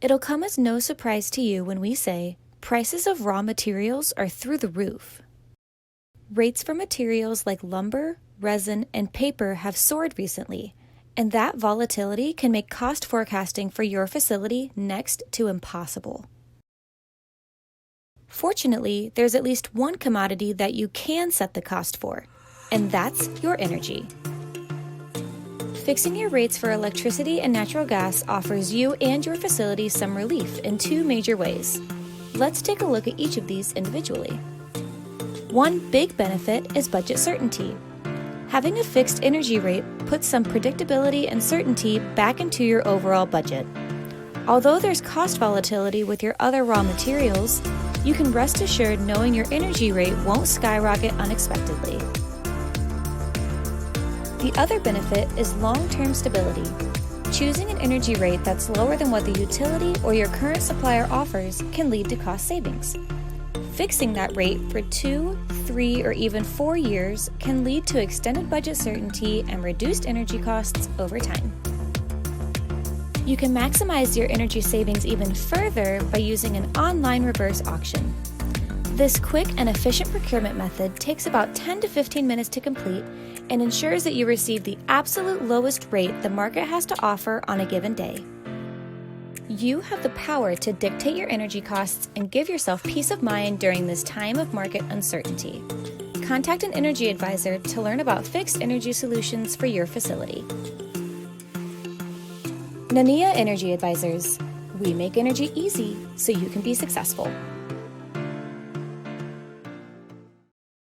It'll come as no surprise to you when we say prices of raw materials are through the roof. Rates for materials like lumber, resin, and paper have soared recently, and that volatility can make cost forecasting for your facility next to impossible. Fortunately, there's at least one commodity that you can set the cost for, and that's your energy. Fixing your rates for electricity and natural gas offers you and your facility some relief in two major ways. Let's take a look at each of these individually. One big benefit is budget certainty. Having a fixed energy rate puts some predictability and certainty back into your overall budget. Although there's cost volatility with your other raw materials, you can rest assured knowing your energy rate won't skyrocket unexpectedly. The other benefit is long-term stability. Choosing an energy rate that's lower than what the utility or your current supplier offers can lead to cost savings. Fixing that rate for 2, 3, or even 4 years can lead to extended budget certainty and reduced energy costs over time. You can maximize your energy savings even further by using an online reverse auction. This quick and efficient procurement method takes about 10 to 15 minutes to complete and ensures that you receive the absolute lowest rate the market has to offer on a given day. You have the power to dictate your energy costs and give yourself peace of mind during this time of market uncertainty. Contact an energy advisor to learn about fixed energy solutions for your facility. Nania Energy Advisors. We make energy easy so you can be successful.